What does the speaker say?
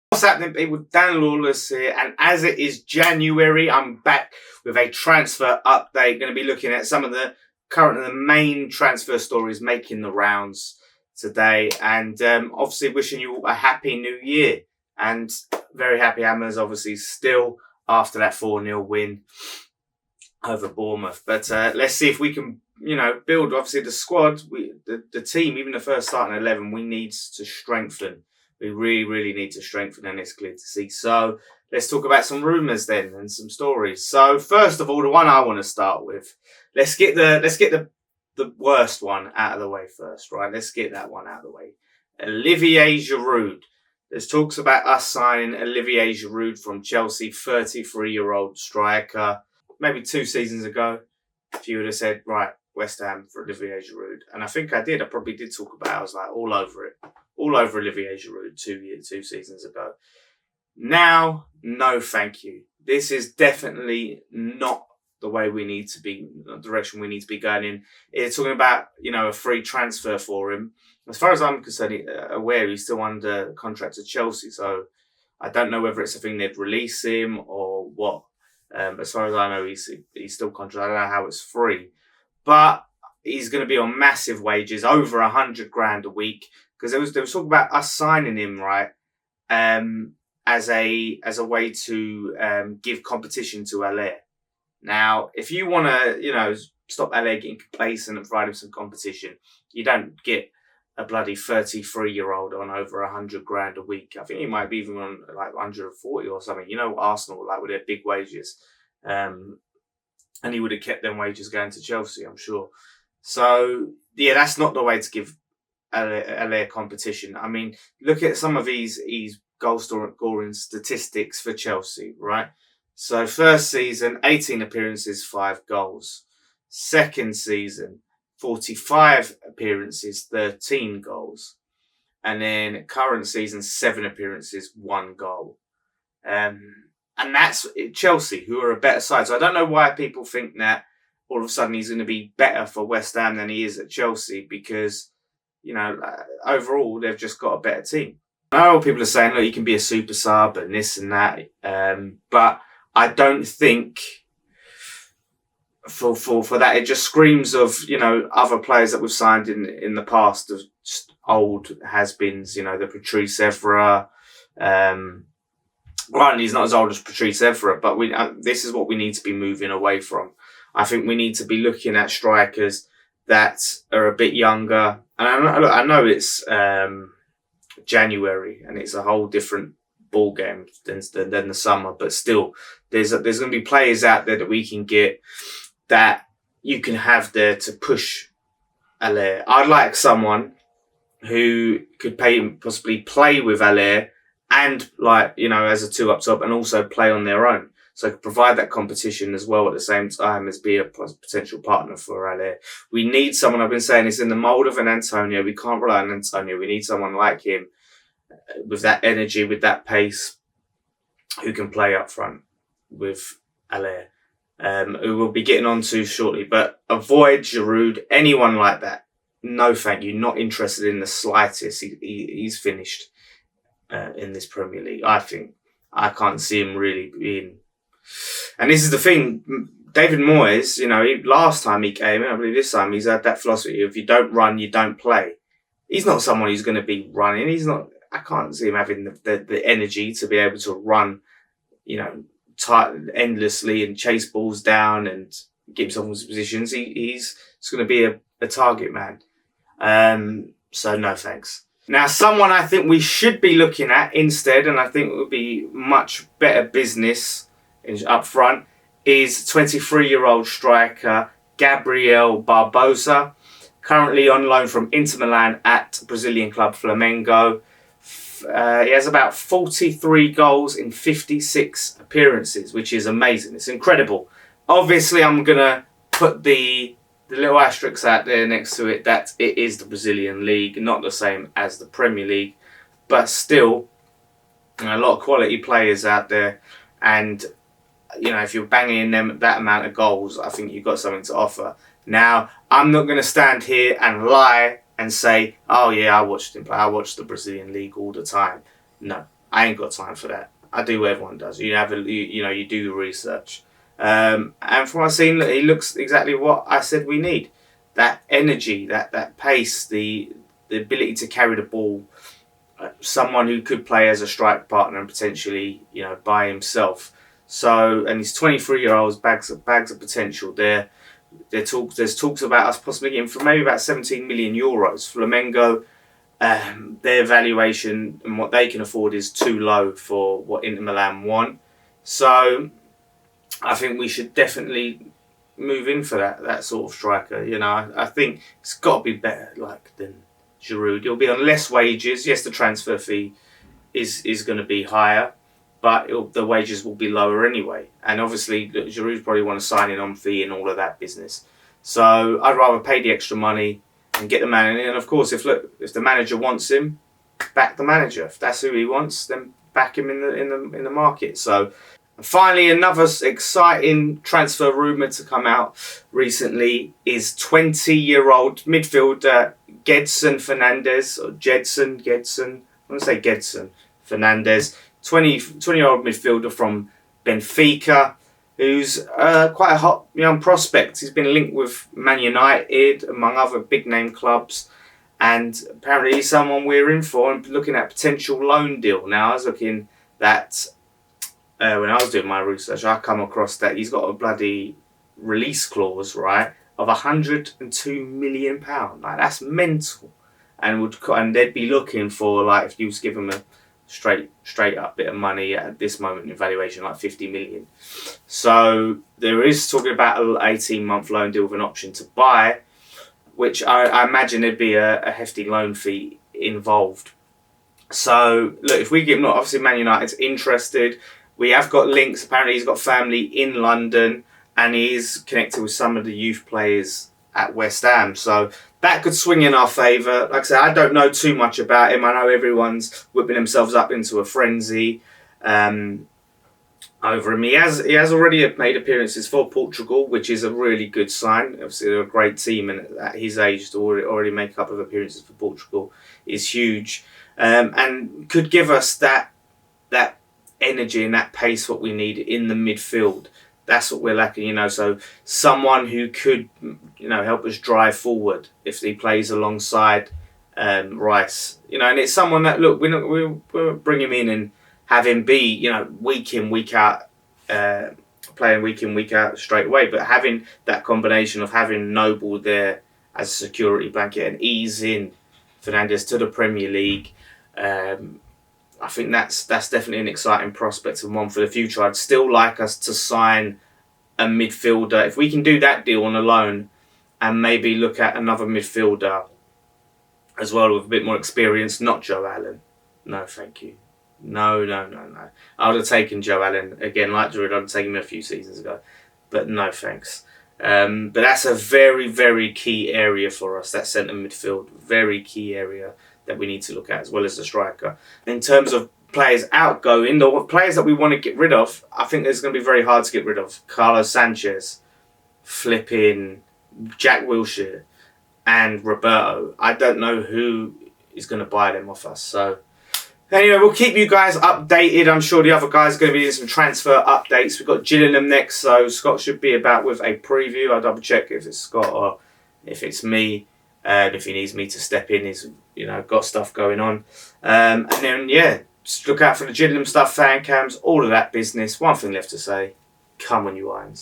What's happening, people? Dan Lawless here, and as it is January, I'm back with a transfer update. Going to be looking at some of the main transfer stories making the rounds today, and obviously wishing you all a happy new year, and very happy Hammers obviously still after that 4-0 win over Bournemouth. But let's see if we can, build obviously the squad, the team, even the first starting 11, we need to strengthen. We really, really need to strengthen, and it's clear to see. So let's talk about some rumours then and some stories. So first of all, the one I want to start with, let's get the worst one out of the way first, right? Let's get that one out of the way. Olivier Giroud. There's talks about us signing Olivier Giroud from Chelsea, 33-year-old striker. Maybe 2 seasons ago, if you would have said, right, West Ham for Olivier Giroud. And I think I did. I probably did talk about it. I was like all over it. All over Olivier Giroud 2 seasons ago. Now, no thank you. This is definitely not the way we need to be, the direction we need to be going in. It's talking about, a free transfer for him. As far as I'm concerned, aware, he's still under contract to Chelsea. So I don't know whether it's a thing they'd release him or what. As far as I know, he's still contract. I don't know how it's free. But he's going to be on massive wages, over 100 grand a week. Because there was talk about us signing him, right, as a way to give competition to LA. Now, if you want to, stop LA getting complacent and provide him some competition, you don't get a bloody 33-year-old on over 100 grand a week. I think he might be even on like 140 or something. Arsenal, like with their big wages. And he would have kept them wages going to Chelsea, I'm sure. So, yeah, that's not the way to give LA competition. I mean, look at some of his goal scoring statistics for Chelsea, right? So first season, 18 appearances, 5 goals. Second season, 45 appearances, 13 goals. And then current season, 7 appearances, 1 goal. And that's Chelsea, who are a better side. So I don't know why people think that all of a sudden he's going to be better for West Ham than he is at Chelsea, because overall, they've just got a better team. I know people are saying, look, you can be a super sub and this and that. But I don't think for that, it just screams of, other players that we've signed in the past, of just old has-beens, the Patrice Evra. Granted, he's not as old as Patrice Evra, but this is what we need to be moving away from. I think we need to be looking at strikers that are a bit younger. And I know it's January and it's a whole different ball game than the summer, but still, there's going to be players out there that we can get that you can have there to push Allaire. I'd like someone who could possibly play with Allaire and as a 2 up top, and also play on their own. So provide that competition as well at the same time as be a potential partner for Allaire. We need someone, I've been saying, it's in the mould of an Antonio. We can't rely on Antonio. We need someone like him with that energy, with that pace, who can play up front with Allaire, who we'll be getting on to shortly. But avoid Giroud, anyone like that. No, thank you. Not interested in the slightest. He's finished in this Premier League. I think I can't see him really being. And this is the thing, David Moyes, last time he came in, I believe this time, he's had that philosophy of if you don't run, you don't play. He's not someone who's going to be running. I can't see him having the energy to be able to run, endlessly and chase balls down and get himself into positions. He's going to be a target man. So no thanks. Now, someone I think we should be looking at instead, and I think it would be much better business up front, is 23-year-old striker Gabriel Barbosa, currently on loan from Inter Milan at Brazilian club Flamengo. He has about 43 goals in 56 appearances, which is amazing. It's incredible. Obviously, I'm going to put the little asterisk out there next to it that it is the Brazilian league, not the same as the Premier League, but still a lot of quality players out there. And if you're banging in them that amount of goals, I think you've got something to offer. Now, I'm not going to stand here and lie and say, oh yeah, I watched him play. I watched the Brazilian league all the time. No, I ain't got time for that. I do what everyone does. You do your research. And from what I've seen, he looks exactly what I said we need. That energy, that pace, the ability to carry the ball. Someone who could play as a strike partner and potentially, by himself. So, and he's 23-year-olds, bags of potential there. There's talks about us possibly getting for maybe about 17 million euros. Flamengo, their valuation and what they can afford is too low for what Inter Milan want. So, I think we should definitely move in for that sort of striker. I think it's got to be better than Giroud. He'll be on less wages. Yes, the transfer fee is going to be higher, but the wages will be lower anyway. And obviously, Giroud probably want to sign in on fee and all of that business. So I'd rather pay the extra money and get the man in. And of course, if the manager wants him, back the manager. If that's who he wants, then back him in the market. So. Finally, another exciting transfer rumour to come out recently is 20-year-old midfielder Gedson Fernandes, or Gedson. I want to say Gedson Fernandes, 20-year-old midfielder from Benfica, who's quite a hot young prospect. He's been linked with Man United, among other big-name clubs, and apparently he's someone we're in for and looking at a potential loan deal. Now, I was looking that... when I was doing my research, I come across that he's got a bloody release clause, right, of £102 million. That's mental. And they'd be looking for, if you was give them a straight up bit of money at this moment in valuation, 50 million. So there is talking about an 18-month loan deal with an option to buy, which I imagine there'd be a hefty loan fee involved. So look, if we give him, obviously Man United's interested. We have got links. Apparently he's got family in London and he's connected with some of the youth players at West Ham. So that could swing in our favour. Like I said, I don't know too much about him. I know everyone's whipping themselves up into a frenzy over him. He has already made appearances for Portugal, which is a really good sign. Obviously they're a great team, and at his age to already make a couple of appearances for Portugal is huge. And could give us that energy and that pace what we need in the midfield. That's what we're lacking, so someone who could help us drive forward if he plays alongside Rice, and it's someone that we'll bring him in and have him be week in week out, playing week in week out straight away, but having that combination of having Noble there as a security blanket and ease in Fernandes to the Premier League. I think that's definitely an exciting prospect and one for the future. I'd still like us to sign a midfielder. If we can do that deal on a loan and maybe look at another midfielder as well with a bit more experience, not Joe Allen. No, thank you. No. I would have taken Joe Allen again, like Giroud. I'd have taken him a few seasons ago. But no, thanks. But that's a very, very key area for us, that centre midfield. Very key area that we need to look at, as well as the striker. In terms of players outgoing, the players that we want to get rid of, I think it's going to be very hard to get rid of. Carlos Sanchez, flipping Jack Wilshere, and Roberto. I don't know who is going to buy them off us. So anyway, we'll keep you guys updated. I'm sure the other guys are going to be doing some transfer updates. We've got Gillingham next, so Scott should be about with a preview. I'll double check if it's Scott or if it's me. If he needs me to step in, he's got stuff going on. And then just look out for the Gillingham stuff, fan cams, all of that business. One thing left to say: come on, you Irons.